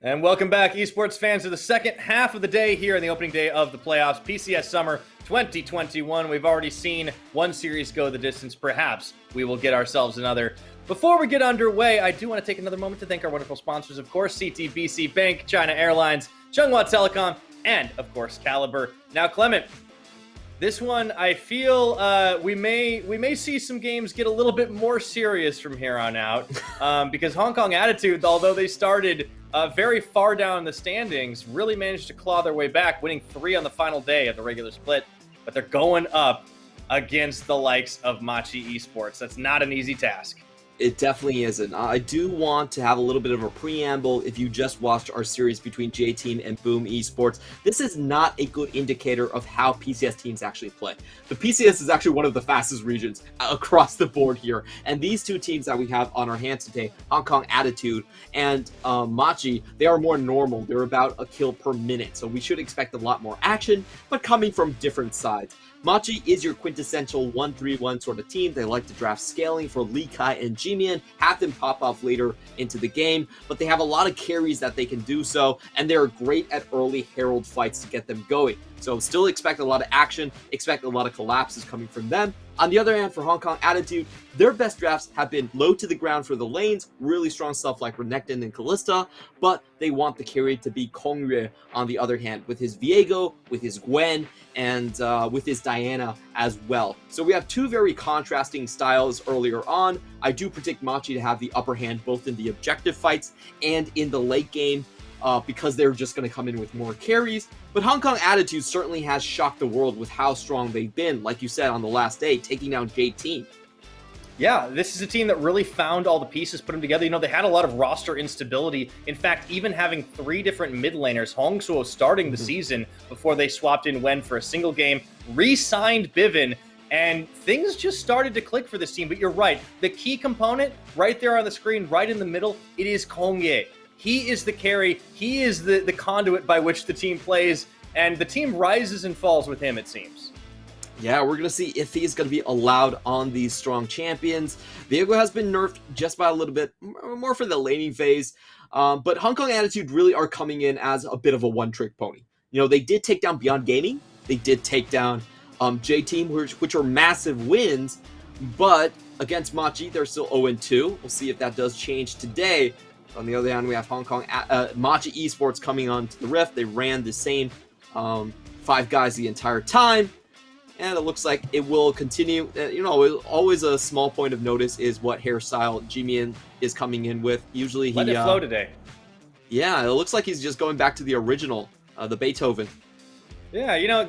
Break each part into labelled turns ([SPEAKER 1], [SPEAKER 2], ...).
[SPEAKER 1] And welcome back, esports fans, to the second half of the day here in the opening day of the playoffs, PCS Summer 2021. We've already seen one series go the distance. Perhaps we will get ourselves another. Before we get underway, I do want to take another moment to thank our wonderful sponsors, of course, CTBC Bank, China Airlines, Chunghwa Telecom, and, of course, Caliber. Now, Clement, this one, I feel we may see some games get a little bit more serious from here on out because Hong Kong Attitude, although they started very far down the standings, really managed to claw their way back, winning 3 on the final day of the regular split. But they're going up against the likes of Machi Esports. That's not an easy task.
[SPEAKER 2] It definitely isn't. I do want to have a little bit of a preamble. If you just watched our series between J-Team and Boom Esports, this is not a good indicator of how PCS teams actually play. The PCS is actually one of the fastest regions across the board here. And these two teams that we have on our hands today, Hong Kong Attitude and Machi, they are more normal. They're about a kill per minute. So we should expect a lot more action, but coming from different sides. Machi is your quintessential 1-3-1 sort of team. They like to draft scaling for Lee Kai and Jimian, have them pop off later into the game, but they have a lot of carries that they can do so, and they're great at early Herald fights to get them going. So still expect a lot of action, expect a lot of collapses coming from them. On the other hand, for Hong Kong Attitude, their best drafts have been low to the ground for the lanes, really strong stuff like Renekton and Callista, but they want the carry to be Kongyue on the other hand, with his Viego, with his Gwen, and with his Diana as well. So we have two very contrasting styles earlier on. I do predict Machi to have the upper hand both in the objective fights and in the late game, because they're just going to come in with more carries. But Hong Kong Attitude certainly has shocked the world with how strong they've been, like you said, on the last day, taking down J-Team.
[SPEAKER 1] Yeah, this is a team that really found all the pieces, put them together. You know, they had a lot of roster instability. In fact, even having 3 different mid laners, Hongsuo starting the season before they swapped in Wen for a single game, re-signed Bivin, and things just started to click for this team. But you're right, the key component right there on the screen, right in the middle, it is Kongyue. He is the carry. He is the conduit by which the team plays, and the team rises and falls with him, it seems.
[SPEAKER 2] Yeah, we're going to see if he's going to be allowed on these strong champions. Viego has been nerfed just by a little bit, more for the laning phase, but Hong Kong Attitude really are coming in as a bit of a one-trick pony. You know, they did take down Beyond Gaming. They did take down J-Team, which are massive wins, but against Machi, they're still 0-2. We'll see if that does change today. On the other hand, we have Machi Esports coming onto the Rift. They ran the same 5 guys the entire time, and it looks like it will continue. You know, always a small point of notice is what hairstyle Jimian is coming in with. Usually he...
[SPEAKER 1] Let it flow today.
[SPEAKER 2] Yeah, it looks like he's just going back to the original, the Beethoven.
[SPEAKER 1] Yeah, you know,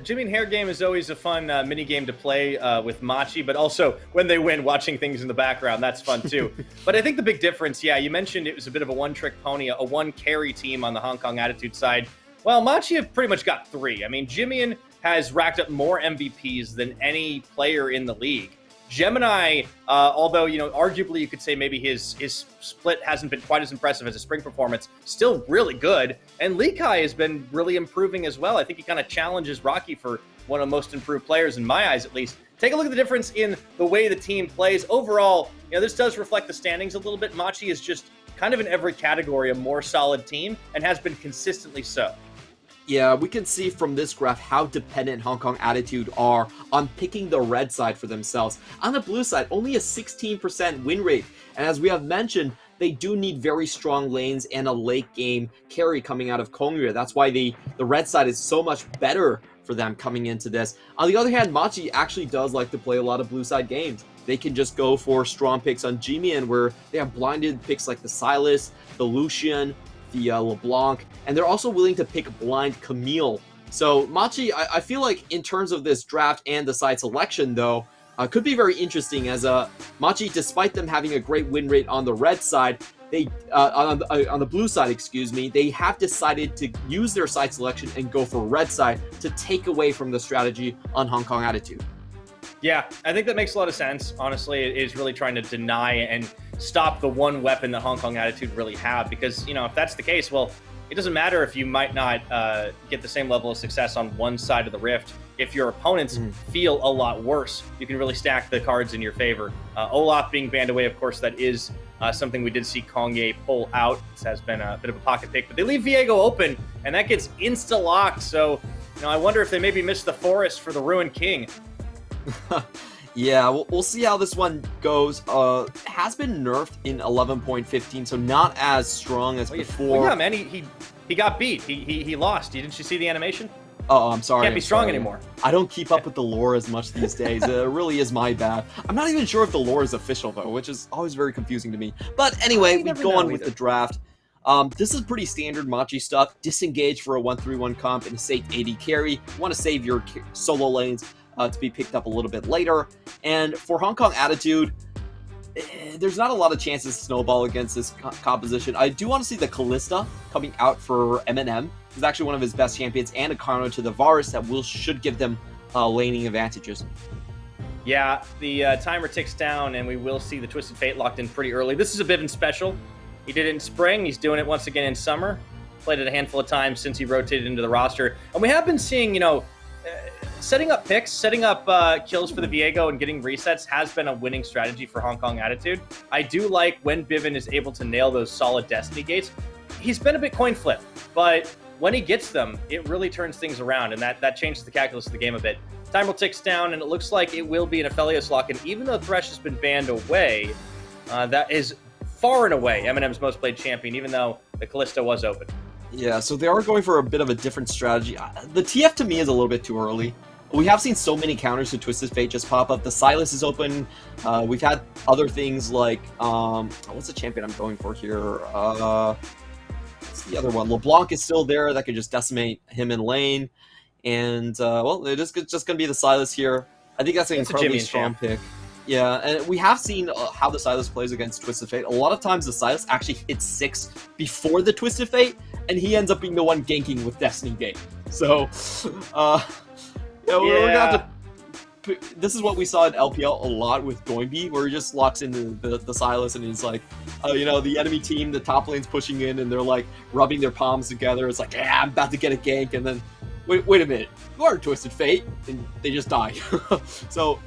[SPEAKER 1] Jimmy and Hair game is always a fun mini game to play with Machi, but also when they win, watching things in the background, that's fun too. But I think the big difference, yeah, you mentioned it was a bit of a one-trick pony, a one-carry team on the Hong Kong Attitude side. Well, Machi have pretty much got 3. I mean, Jimian has racked up more MVPs than any player in the league. Gemini, although, you know, arguably you could say maybe his split hasn't been quite as impressive as his spring performance, still really good. And Lee Kai has been really improving as well. I think he kind of challenges Rocky for one of the most improved players, in my eyes at least. Take a look at the difference in the way the team plays. Overall, you know, this does reflect the standings a little bit. Machi is just kind of in every category a more solid team and has been consistently so.
[SPEAKER 2] Yeah, we can see from this graph how dependent Hong Kong Attitude are on picking the red side for themselves. On the blue side, only a 16% win rate. And as we have mentioned, they do need very strong lanes and a late game carry coming out of Kongyue. That's why the red side is so much better for them coming into this. On the other hand, Machi actually does like to play a lot of blue side games. They can just go for strong picks on Jimian, where they have blinded picks like the Silas, the Lucian, the LeBlanc, and they're also willing to pick blind Camille. So Machi, I feel like in terms of this draft and the side selection though, could be very interesting, as Machi, despite them having a great win rate on the red side, they on the blue side, excuse me, they have decided to use their side selection and go for red side to take away from the strategy on Hong Kong Attitude.
[SPEAKER 1] Yeah, I think that makes a lot of sense. Honestly, it is really trying to deny and stop the one weapon that Hong Kong Attitude really have, because, you know, if that's the case, well, it doesn't matter if you might not get the same level of success on one side of the Rift. If your opponents feel a lot worse, you can really stack the cards in your favor. Olaf being banned away, of course, that is something we did see Kongye pull out. This has been a bit of a pocket pick, but they leave Viego open, and that gets insta-locked. So, I wonder if they maybe missed the forest for the Ruined King.
[SPEAKER 2] Yeah, we'll see how this one goes. Has been nerfed in 11.15, so not as strong as before.
[SPEAKER 1] Well, yeah, man, he got beat. He lost. Didn't you see the animation?
[SPEAKER 2] Oh, I'm sorry.
[SPEAKER 1] Can't be strong anymore.
[SPEAKER 2] I don't keep up with the lore as much these days. It really is my bad. I'm not even sure if the lore is official, though, which is always very confusing to me. But anyway, we go on with the draft. This is pretty standard Machi stuff. Disengage for a 1-3-1 comp and a safe AD carry. You want to save your solo lanes to be picked up a little bit later. And for Hong Kong Attitude, there's not a lot of chances to snowball against this composition. I do want to see the Callista coming out for MNM. It's actually one of his best champions, and a counter to the Varus that should give them laning advantages.
[SPEAKER 1] Yeah, the timer ticks down, and we will see the Twisted Fate locked in pretty early. This is a Bivin special. He did it in spring. He's doing it once again in summer. Played it a handful of times since he rotated into the roster. And we have been seeing, setting up picks, setting up kills for the Viego and getting resets has been a winning strategy for Hong Kong Attitude. I do like when Bivin is able to nail those solid Destiny gates. He's been a bit coin flip, but when he gets them, it really turns things around, and that changes the calculus of the game a bit. Timer ticks down, and it looks like it will be an Aphelios lock, and even though Thresh has been banned away, that is far and away Eminem's most played champion, even though the Callisto was open.
[SPEAKER 2] Yeah, so they are going for a bit of a different strategy. The TF to me is a little bit too early. We have seen so many counters to Twisted Fate just pop up. The Silas is open. We've had other things like, what's the champion I'm going for here? What's the other one? LeBlanc is still there. That could just decimate him in lane. And, well, it is just going to be the Silas here. I think that's an incredibly strong pick. Yeah, and we have seen how the Silas plays against Twisted Fate. A lot of times the Silas actually hits 6 before the Twisted Fate, and he ends up being the one ganking with Destiny Gate. So, we're going to have to... This is what we saw in LPL a lot with Doinby, where he just locks into the Silas, and he's like, the enemy team, the top lane's pushing in, and they're like rubbing their palms together. It's like, yeah, I'm about to get a gank, and then, wait a minute, you are Twisted Fate, and they just die. So,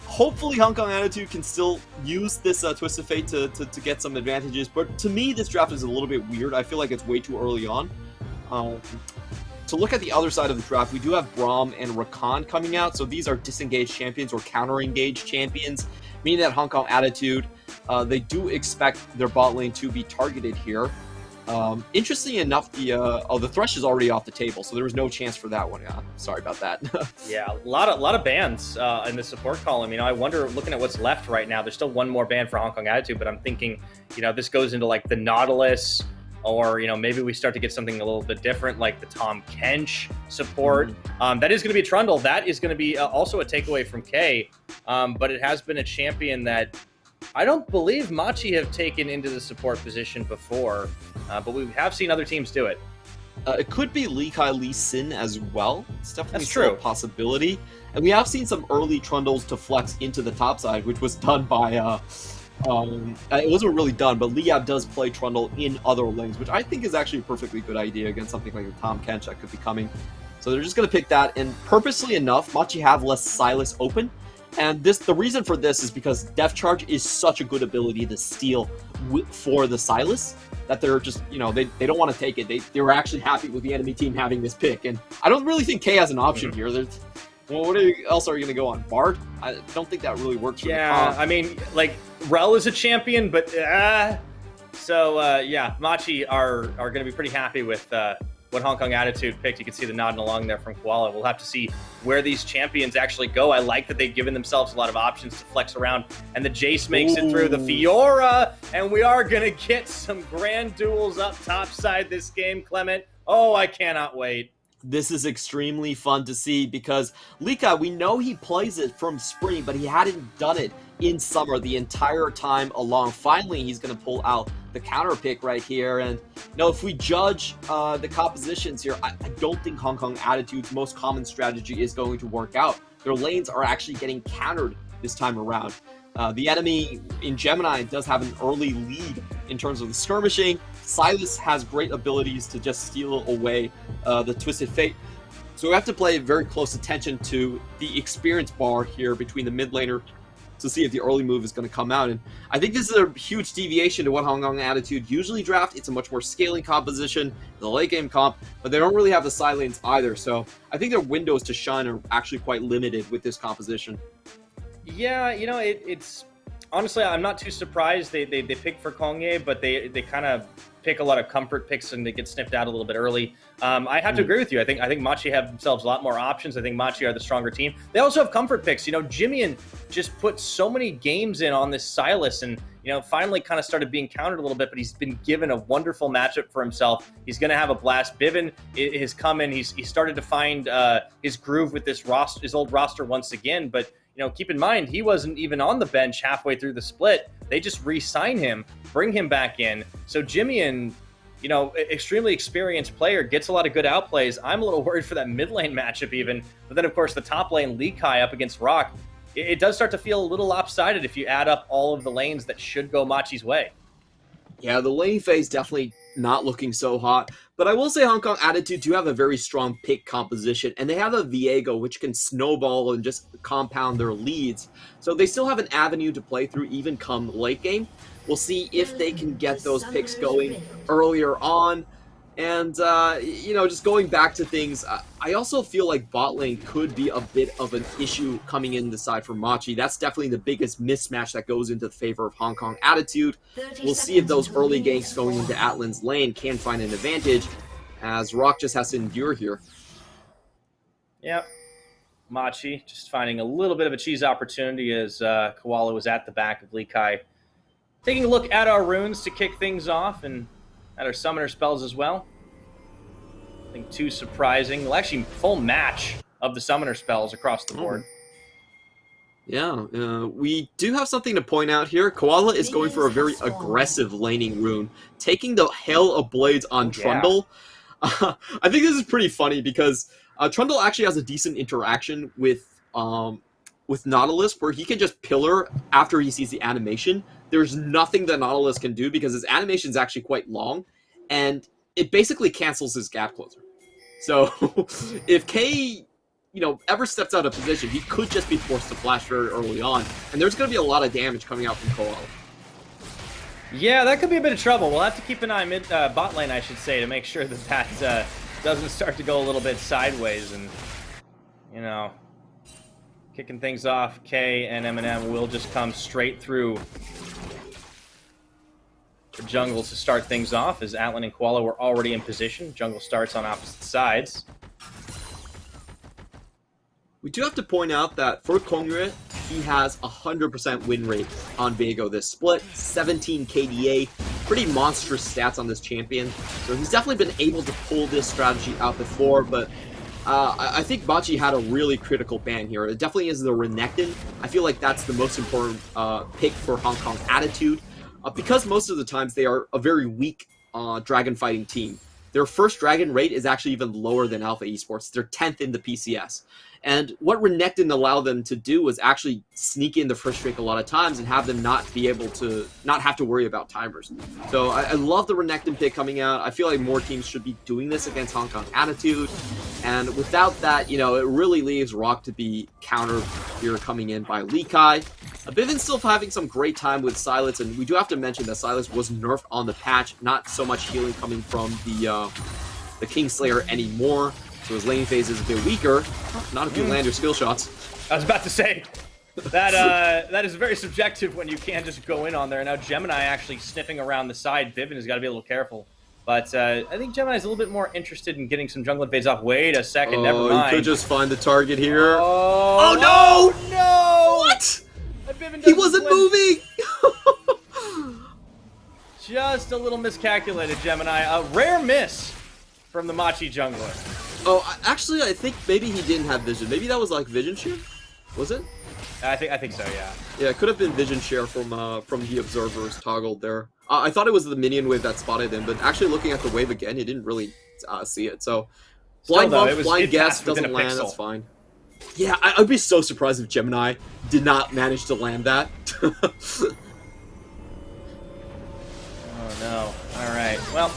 [SPEAKER 2] hopefully Hong Kong Attitude can still use this Twisted Fate to get some advantages, but to me, this draft is a little bit weird. I feel like it's way too early on. To look at the other side of the draft, we do have Braum and Rakan coming out, so these are disengaged champions or counter-engaged champions, meaning that Hong Kong Attitude, they do expect their bot lane to be targeted here. Interestingly enough, the Thresh is already off the table, so there was no chance for that one. Sorry about that.
[SPEAKER 1] Yeah, a lot of bans in the support column. I wonder, looking at what's left right now, there's still one more ban for Hong Kong Attitude, but I'm thinking, this goes into like the Nautilus, or maybe we start to get something a little bit different, like the Tom Kench support. That is going to be Trundle. That is going to be also a takeaway from K, but it has been a champion that I don't believe Machi have taken into the support position before, but we have seen other teams do it.
[SPEAKER 2] It could be Lee Kai Lee Sin as well. It's definitely
[SPEAKER 1] That's
[SPEAKER 2] still
[SPEAKER 1] true.
[SPEAKER 2] a possibility. And we have seen some early Trundles to flex into the top side, which was done by... it wasn't really done, but Liab does play Trundle in other lanes, which I think is actually a perfectly good idea against something like the Tom Kench that could be coming. So they're just going to pick that, and purposely enough, Machi have less Silas open. And the reason for this is because Depth Charge is such a good ability to steal for the Silas that they're just, they don't want to take it. They were actually happy with the enemy team having this pick. And I don't really think K has an option here. Well, what else are you going to go on? Bard? I don't think that really works for the comp.
[SPEAKER 1] I mean, like, Rel is a champion, but yeah, Machi are going to be pretty happy with what Hong Kong Attitude picked. You can see the nodding along there from Koala. We'll have to see where these champions actually go. I like that they've given themselves a lot of options to flex around, and the Jace makes it through the Fiora, and we are going to get some grand duels up top side this game, Clement. Oh, I cannot wait.
[SPEAKER 2] This is extremely fun to see because Lika, we know he plays it from spring, but he hadn't done it in summer the entire time along. Finally, he's going to pull out the counter pick right here. And if we judge the compositions here, I don't think Hong Kong Attitude's most common strategy is going to work out. Their lanes are actually getting countered this time around. The enemy in Gemini does have an early lead in terms of the skirmishing. Silas has great abilities to just steal away the Twisted Fate. So we have to pay very close attention to the experience bar here between the mid laner to see if the early move is going to come out. And I think this is a huge deviation to what Hong Kong Attitude usually draft. It's a much more scaling composition, the late game comp, but they don't really have the side lanes either. So I think their windows to shine are actually quite limited with this composition.
[SPEAKER 1] Yeah, you know, it's honestly, I'm not too surprised they pick for Kongye, but they kind of pick a lot of comfort picks and they get snipped out a little bit early. I have to agree with you. I think Machi have themselves a lot more options. I think Machi are the stronger team. They also have comfort picks. You know, Jimian just put so many games in on this Silas and, you know, finally kind of started being countered a little bit, but he's been given a wonderful matchup for himself. He's going to have a blast. Bivin has come in. He started to find his groove with this roster, his old roster once again, but you know, keep in mind, he wasn't even on the bench halfway through the split. They just re-sign him, bring him back in. So Jimian, you know, extremely experienced player, gets a lot of good outplays. I'm a little worried for that mid lane matchup even. But then, of course, the top lane, Lee Kai up against Rock, it does start to feel a little lopsided if you add up all of the lanes that should go Machi's way.
[SPEAKER 2] Yeah, the lane phase definitely not looking so hot. But I will say Hong Kong Attitude do have a very strong pick composition, and they have a Viego which can snowball and just compound their leads. So they still have an avenue to play through even come late game. We'll see if they can get those picks going earlier on. And, you know, just going back to things, I also feel like bot lane could be a bit of an issue coming in the side for Machi. That's definitely the biggest mismatch that goes into the favor of Hong Kong Attitude. We'll see if those early ganks going into Atlan's lane can find an advantage, as Rock just has to endure here.
[SPEAKER 1] Yep. Machi just finding a little bit of a cheese opportunity as Koala was at the back of Lee Kai. Taking a look at our runes to kick things off and at our summoner spells as well. Nothing too surprising. Well, actually, full match of the summoner spells across the board.
[SPEAKER 2] Yeah, we do have something to point out here. Koala is going for a very aggressive laning rune, taking the Hail of Blades on Trundle. I think this is pretty funny because Trundle actually has a decent interaction with Nautilus, where he can just pillar after he sees the animation. There's nothing that Nautilus can do because his animation is actually quite long, and it basically cancels his gap closer. So if K, you know, ever steps out of position, he could just be forced to flash very early on, and there's going to be a lot of damage coming out from Koala.
[SPEAKER 1] Yeah, that could be a bit of trouble. We'll have to keep an eye bot lane, I should say, to make sure that that doesn't start to go a little bit sideways. And, you know, kicking things off, K and Eminem will just come straight through the jungle to start things off, as Atlan and Koala were already in position. Jungle starts on opposite sides.
[SPEAKER 2] We do have to point out that for Kongyue, he has 100% win rate on Viego this split, 17 KDA, pretty monstrous stats on this champion. So he's definitely been able to pull this strategy out before, but I think Machi had a really critical ban here. It definitely is the Renekton. I feel like that's the most important pick for Hong Kong Attitude, because most of the times they are a very weak dragon fighting team. Their first dragon rate is actually even lower than Alpha Esports. They're 10th in the PCS. And what Renekton allowed them to do was actually sneak in the first streak a lot of times and have them not have to worry about timers. So I love the Renekton pick coming out. I feel like more teams should be doing this against Hong Kong Attitude. And without that, you know, it really leaves Rock to be countered here coming in by Lee Kai. Bivin's still having some great time with Silas, and we do have to mention that Silas was nerfed on the patch, not so much healing coming from the Kingslayer anymore. So his lane phase is a bit weaker. Not if you land your skill shots.
[SPEAKER 1] I was about to say, that is very subjective when you can't just go in on there. Now Gemini actually sniffing around the side. Bivin has got to be a little careful. But I think Gemini's a little bit more interested in getting some jungle invades off. Wait a second, never mind.
[SPEAKER 2] You could just find the target here.
[SPEAKER 1] Oh
[SPEAKER 2] no!
[SPEAKER 1] No!
[SPEAKER 2] What? He wasn't moving!
[SPEAKER 1] Just a little miscalculated, Gemini. A rare miss from the Machi jungler.
[SPEAKER 2] Oh, actually, I think maybe he didn't have vision. Maybe that was like vision share? Was it?
[SPEAKER 1] I think so, yeah.
[SPEAKER 2] Yeah, it could have been vision share from the observers toggled there. I thought it was the minion wave that spotted him, but actually looking at the wave again, he didn't really see it. So, blind bump, blind guess doesn't land, that's fine. Yeah, I'd be so surprised if Gemini did not manage to land that.
[SPEAKER 1] Oh no. Alright, well,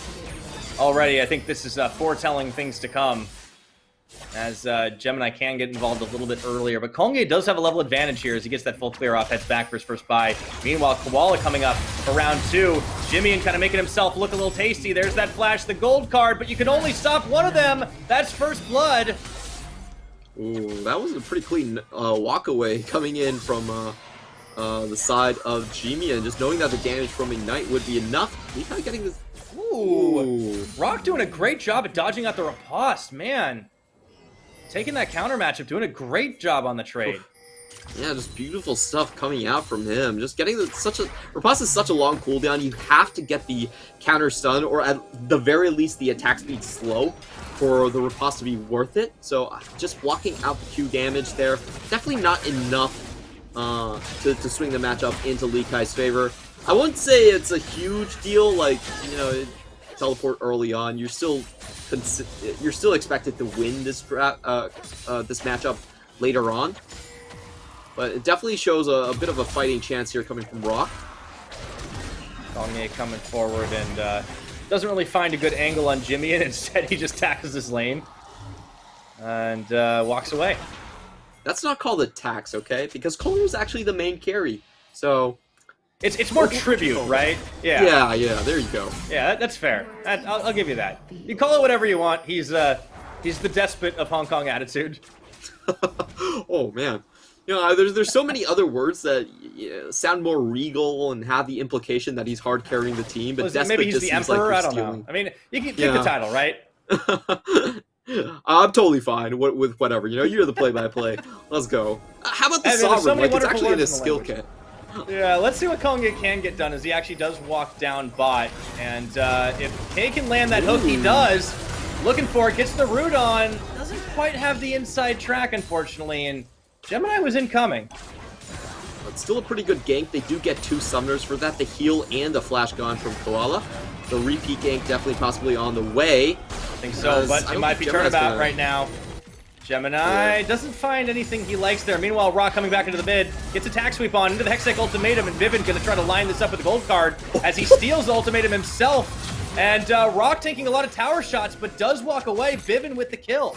[SPEAKER 1] already I think this is foretelling things to come. as Gemini can get involved a little bit earlier. But Kongye does have a level advantage here as he gets that full clear off, heads back for his first buy. Meanwhile, Koala coming up for round 2. Jimmy and kind of making himself look a little tasty. There's that flash, the gold card, but you can only stop one of them. That's first blood.
[SPEAKER 2] Ooh, that was a pretty clean walk away coming in from the side of Jimmy, and just knowing that the damage from Ignite would be enough. He kind of getting this.
[SPEAKER 1] Ooh. Rock doing a great job at dodging out the riposte, man. Taking that counter matchup, doing a great job on the trade.
[SPEAKER 2] Yeah, just beautiful stuff coming out from him. Just getting riposte is such a long cooldown. You have to get the counter stun, or at the very least the attack speed slow for the riposte to be worth it. So just blocking out the Q damage there, definitely not enough to swing the matchup into Lee Kai's favor. I wouldn't say it's a huge deal, like, you know, teleport early on. You're still expected to win this matchup later on, but it definitely shows a bit of a fighting chance here coming from Rock.
[SPEAKER 1] Kongye coming forward and doesn't really find a good angle on Jimmy, and instead he just tackles his lane and walks away.
[SPEAKER 2] That's not called a tax, okay? Because Kohler is actually the main carry, so
[SPEAKER 1] it's more tribute, right?
[SPEAKER 2] Yeah. There you go.
[SPEAKER 1] Yeah, that's fair. I'll give you that. You call it whatever you want. He's the despot of Hong Kong attitude.
[SPEAKER 2] Oh man, you know, there's so many other words that sound more regal and have the implication that he's hard carrying the team. But
[SPEAKER 1] maybe he's
[SPEAKER 2] just
[SPEAKER 1] the
[SPEAKER 2] seems
[SPEAKER 1] emperor.
[SPEAKER 2] like
[SPEAKER 1] I don't know. I mean, you can pick the title, right?
[SPEAKER 2] I'm totally fine with whatever. You know, you're the play-by-play. Let's go. How about the Sovereign?
[SPEAKER 1] So
[SPEAKER 2] it's actually in his skill kit.
[SPEAKER 1] Yeah, let's see what Kongye can get done as he actually does walk down bot. And if K can land that hook, he does. Looking for it, gets the root on. Doesn't quite have the inside track, unfortunately, and Gemini was incoming.
[SPEAKER 2] It's still a pretty good gank. They do get 2 summoners for that, the heal and the flash gone from Koala. The repeat gank definitely possibly on the way.
[SPEAKER 1] I think so, but it might be turnabout right now. Gemini doesn't find anything he likes there. Meanwhile, Rock coming back into the mid, gets attack sweep on into the Hextech ultimatum, and Viven gonna try to line this up with the gold card as he steals the ultimatum himself. And Rock taking a lot of tower shots, but does walk away. Viven with the kill.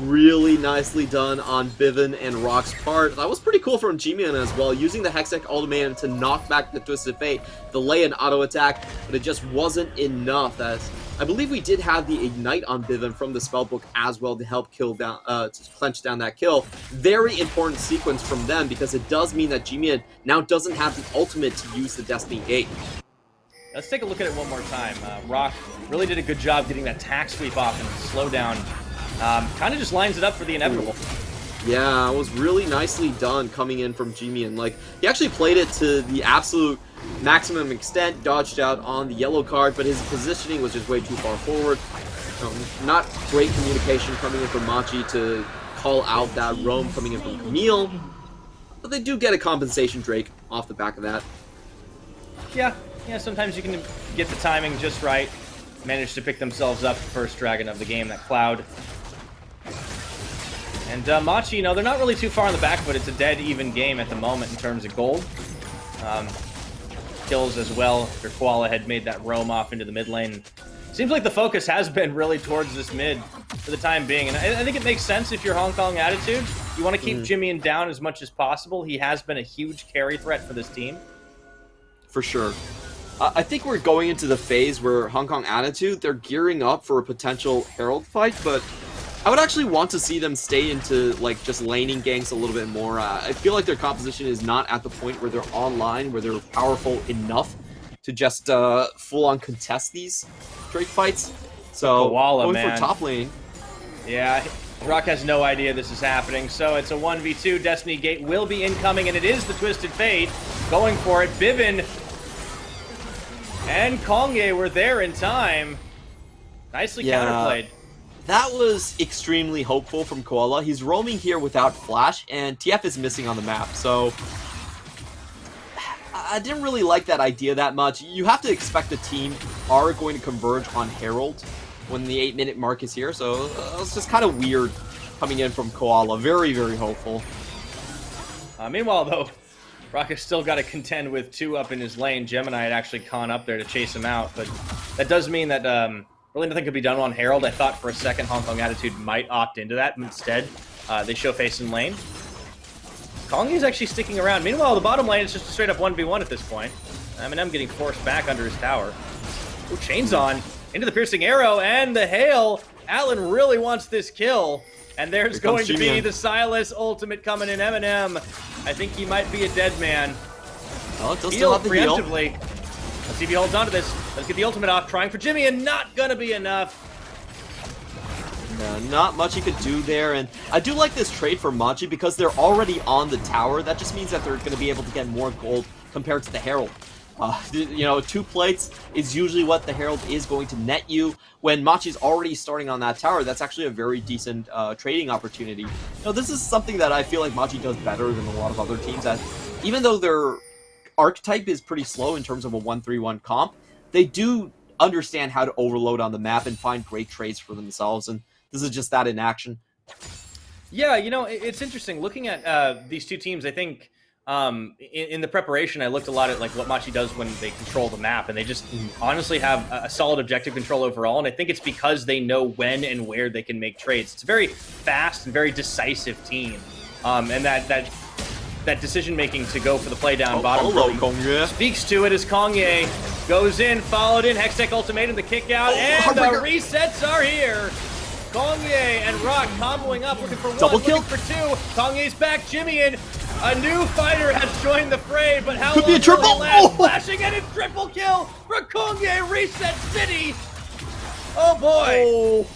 [SPEAKER 2] Really nicely done on Viven and Rock's part. That was pretty cool from G-Man as well, using the Hextech ultimatum to knock back the Twisted Fate, delay an auto attack, but it just wasn't enough. As I believe we did have the Ignite on Viven from the spellbook as well to help kill down, to clench down that kill. Very important sequence from them, because it does mean that G-Man now doesn't have the ultimate to use the Destiny Gate.
[SPEAKER 1] Let's take a look at it one more time. Rock really did a good job getting that attack sweep off and slow down. Kind of just lines it up for the inevitable.
[SPEAKER 2] Yeah, it was really nicely done coming in from G-Man. Like, he actually played it to the absolute maximum extent, dodged out on the yellow card, but his positioning was just way too far forward. Not great communication coming in from Machi to call out that roam coming in from Camille, but they do get a compensation Drake off the back of that.
[SPEAKER 1] Yeah, sometimes you can get the timing just right, manage to pick themselves up the first dragon of the game, that Cloud. And Machi, you know, they're not really too far on the back, but it's a dead even game at the moment in terms of gold. Kills as well. Their Koala had made that roam off into the mid lane. Seems like the focus has been really towards this mid for the time being. And I think it makes sense if you're Hong Kong attitude. You want to keep Jimmy down as much as possible. He has been a huge carry threat for this team.
[SPEAKER 2] For sure. I think we're going into the phase where Hong Kong attitude, they're gearing up for a potential Herald fight, but I would actually want to see them stay into, like, just laning ganks a little bit more. I feel like their composition is not at the point where they're online, where they're powerful enough to just full-on contest these Drake fights. So,
[SPEAKER 1] Koala,
[SPEAKER 2] going
[SPEAKER 1] man.
[SPEAKER 2] for top lane.
[SPEAKER 1] Yeah, Rock has no idea this is happening, so it's a 1v2. Destiny Gate will be incoming, and it is the Twisted Fate going for it. Viven and Kongye were there in time. Nicely counterplayed.
[SPEAKER 2] That was extremely hopeful from Koala. He's roaming here without Flash, and TF is missing on the map, so I didn't really like that idea that much. You have to expect the team are going to converge on Herald when the 8-minute mark is here, so it's just kind of weird coming in from Koala. Very, very hopeful.
[SPEAKER 1] Meanwhile, though, Rock has still got to contend with 2 up in his lane. Gemini had actually gone up there to chase him out, but that does mean that Really nothing could be done on Herald. I thought for a second Hong Kong Attitude might opt into that. Instead, they show face in lane. Kong is actually sticking around. Meanwhile, the bottom lane is just a straight up 1v1 at this point. Eminem getting forced back under his tower. Ooh, chains on. Into the piercing arrow and the hail. Atlan really wants this kill. And there's going to be the Silas ultimate coming in. Eminem, I think he might be a dead man.
[SPEAKER 2] Oh, it does still have the heal.
[SPEAKER 1] Preemptively. Let's see if he holds on to this. Let's get the ultimate off. Trying for Jimmy and not gonna be enough.
[SPEAKER 2] Not much he could do there, and I do like this trade for Machi because they're already on the tower. That just means that they're going to be able to get more gold compared to the Herald. You know, 2 plates is usually what the Herald is going to net you. When Machi's already starting on that tower, that's actually a very decent trading opportunity. You know, this is something that I feel like Machi does better than a lot of other teams. That even though their archetype is pretty slow in terms of a 1-3-1 comp, they do understand how to overload on the map and find great trades for themselves, and this is just that in action.
[SPEAKER 1] Yeah, you know, it's interesting. Looking at these two teams, I think in the preparation, I looked a lot at like what Machi does when they control the map, and they just honestly have a solid objective control overall, and I think it's because they know when and where they can make trades. It's a very fast and very decisive team, and that decision-making to go for the play down bottom really speaks to it as Kongye goes in, followed in, Hextech ultimatum, the kick out, and the resets are here. Kongye and Rock comboing up, looking for one,
[SPEAKER 2] double kill
[SPEAKER 1] for 2. Kongye's back, Jimmy in. A new fighter has joined the fray, but how
[SPEAKER 2] could
[SPEAKER 1] long
[SPEAKER 2] be a triple.
[SPEAKER 1] will it last? Flashing and a triple kill for Kongye, Reset City. Oh boy.
[SPEAKER 2] Oh.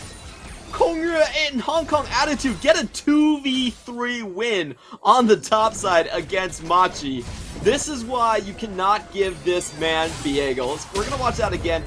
[SPEAKER 2] Kongye and Hong Kong Attitude get a 2v3 win on the top side against Machi. This is why you cannot give this man Viegos. We're going to watch that again.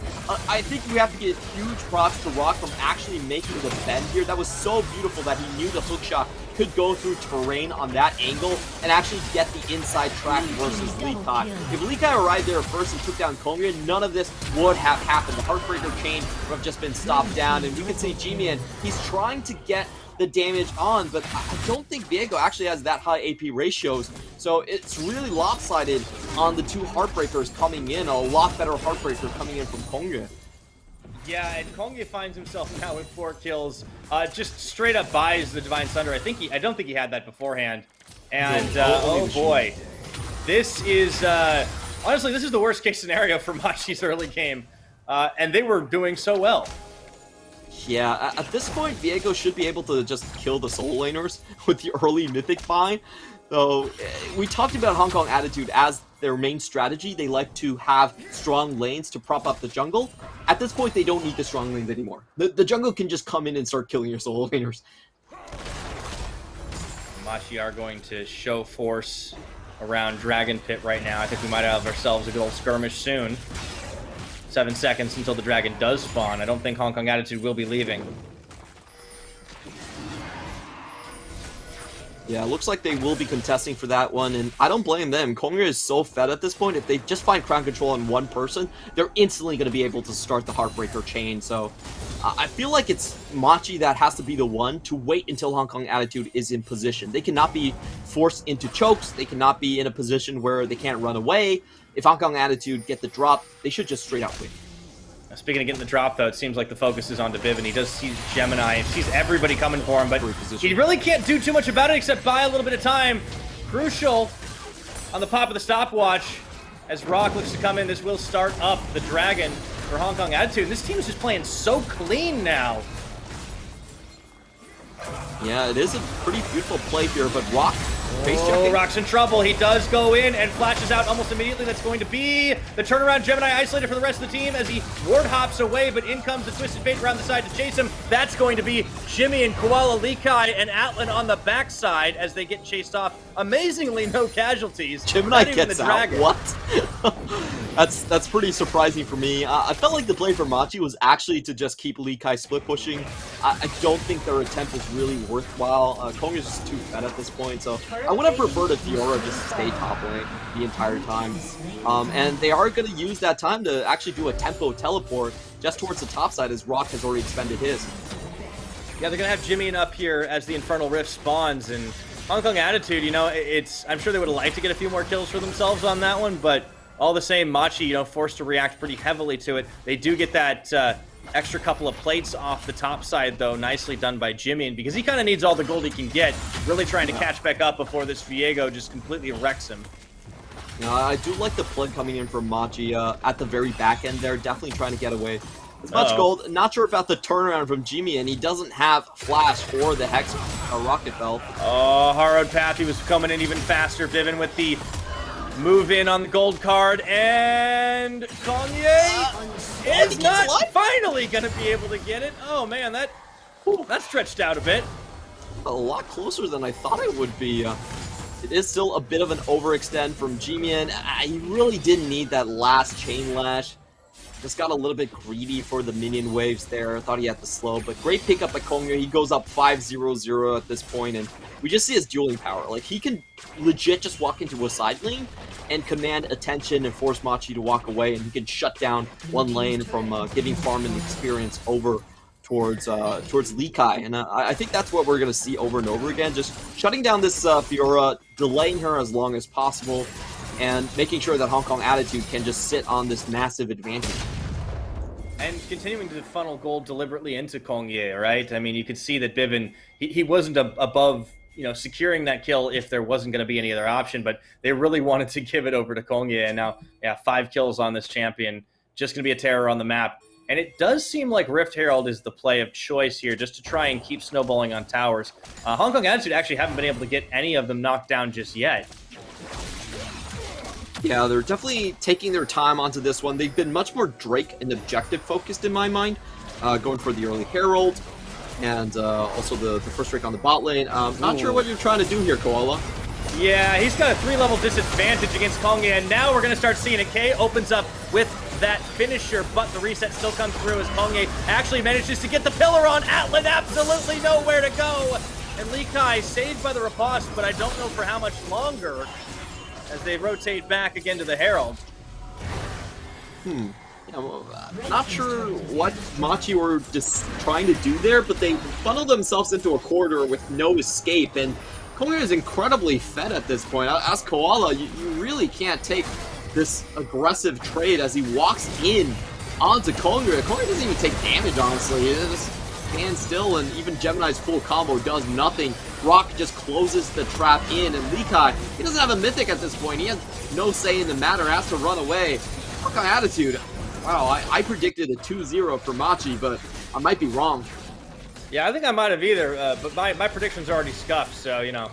[SPEAKER 2] I think we have to give huge props to Rock from actually making the bend here. That was so beautiful that he knew the hook shot could go through terrain on that angle and actually get the inside track versus Lee Kai. If Lee Kai arrived there first and took down Kongye, none of this would have happened. The Heartbreaker chain would have just been stopped down, and we can see G-Man, he's trying to get the damage on, but I don't think Viego actually has that high AP ratios, so it's really lopsided on the 2 Heartbreakers coming in. A lot better Heartbreaker coming in from Kongye.
[SPEAKER 1] Yeah, and Kongye finds himself now with 4 kills. Just straight up buys the Divine Thunder. I don't think he had that beforehand. And oh boy, this is honestly, this is the worst case scenario for Machi's early game, and they were doing so well.
[SPEAKER 2] Yeah, at this point, Viego should be able to just kill the solo laners with the early Mythic buy. So, we talked about Hong Kong Attitude as their main strategy. They like to have strong lanes to prop up the jungle. At this point, they don't need the strong lanes anymore. The jungle can just come in and start killing your solo laners.
[SPEAKER 1] Machi are going to show force around Dragon Pit right now. I think we might have ourselves a good old skirmish soon. 7 seconds until the dragon does spawn. I don't think Hong Kong Attitude will be leaving.
[SPEAKER 2] Yeah, it looks like they will be contesting for that one, and I don't blame them. Kongye is so fed at this point. If they just find crown control on one person, they're instantly going to be able to start the Heartbreaker chain. So I feel like it's Machi that has to be the one to wait until Hong Kong Attitude is in position. They cannot be forced into chokes. They cannot be in a position where they can't run away. If Hong Kong Attitude get the drop, they should just straight up win.
[SPEAKER 1] Speaking of getting the drop, though, it seems like the focus is on Viv, and he does see Gemini. He sees everybody coming for him, but he really can't do too much about it except buy a little bit of time. Crucial on the pop of the stopwatch. As Rock looks to come in, this will start up the dragon for Hong Kong Attitude. This team is just playing so clean now.
[SPEAKER 2] Yeah, it is a pretty beautiful play here, but Rock
[SPEAKER 1] Oh, Rock's in trouble. He does go in and flashes out almost immediately. That's going to be the turnaround. Gemini isolated for the rest of the team as he ward hops away, but in comes the Twisted Fate around the side to chase him. That's going to be Jimmy and Koala, Likai, and Atlan on the backside as they get chased off. Amazingly, no casualties.
[SPEAKER 2] Gemini gets out. What? That's pretty surprising for me. I felt like the play for Machi was actually to just keep Likai split pushing. I don't think their attempt was really worthwhile. Kong is just too fed at this point, so I would have preferred if Fiora just stayed top lane the entire time. And they are going to use that time to actually do a tempo teleport just towards the top side as Rock has already expended his.
[SPEAKER 1] Yeah, they're going to have Jimmy up here as the Infernal Rift spawns, and Hong Kong Attitude, you know, I'm sure they would have liked to get a few more kills for themselves on that one, but all the same, Machi, you know, forced to react pretty heavily to it. They do get that extra couple of plates off the top side, though. Nicely done by Jimmy, and because he kind of needs all the gold he can get, really trying to catch back up before this Viego just completely wrecks him.
[SPEAKER 2] I do like the play coming in from Machi at the very back end there, definitely trying to get away as much gold. Not sure about the turnaround from Jimmy, and he doesn't have Flash or the Hex Rocket Belt.
[SPEAKER 1] Oh, Harrowed Path, he was coming in even faster. Viven with the move in on the gold card, and Kanye is not finally going to be able to get it. Oh man, that stretched out a bit.
[SPEAKER 2] A lot closer than I thought it would be. It is still a bit of an overextend from G-Man. He really didn't need that last chain lash. Just got a little bit greedy for the minion waves there. Thought he had the slow, but great pickup by Kongya. He goes up 5-0-0 at this point, and we just see his dueling power. Like, he can legit just walk into a side lane and command attention and force Machi to walk away, and he can shut down one lane from giving farm and experience over towards Lee Kai. And I think that's what we're going to see over and over again, just shutting down this Fiora, delaying her as long as possible, and making sure that Hong Kong Attitude can just sit on this massive advantage.
[SPEAKER 1] And continuing to funnel gold deliberately into Kongye, right? I mean, you could see that Bivin, he wasn't above, you know, securing that kill if there wasn't going to be any other option, but they really wanted to give it over to Kongye, and now, yeah, 5 kills on this champion, just going to be a terror on the map. And it does seem like Rift Herald is the play of choice here, just to try and keep snowballing on towers. Hong Kong Attitude actually haven't been able to get any of them knocked down just yet.
[SPEAKER 2] Yeah, they're definitely taking their time onto this one. They've been much more Drake and objective focused in my mind, going for the early Herald, and also the first Drake on the bot lane. Not sure what you're trying to do here, Koala.
[SPEAKER 1] Yeah, he's got a 3-level disadvantage against Kongye, and now we're going to start seeing it. K opens up with that finisher, but the reset still comes through as Kongye actually manages to get the pillar on. Atlan absolutely nowhere to go, and Lee Kai saved by the riposte, but I don't know for how much longer as they rotate back again to the Herald.
[SPEAKER 2] Yeah, well, not sure what Machi were just trying to do there, but they funneled themselves into a corridor with no escape, and Kongya is incredibly fed at this point. As Koala, you really can't take this aggressive trade as he walks in onto Kongya. Kongya doesn't even take damage, honestly. He just stands still, and even Gemini's full combo does nothing. Rock just closes the trap in, and Lee Kai, he doesn't have a mythic at this point. He has no say in the matter, has to run away. Hong Kong Attitude. Wow, I predicted a 2-0 for Machi, but I might be wrong.
[SPEAKER 1] Yeah, I think I might have either, but my prediction's already scuffed, so, you know,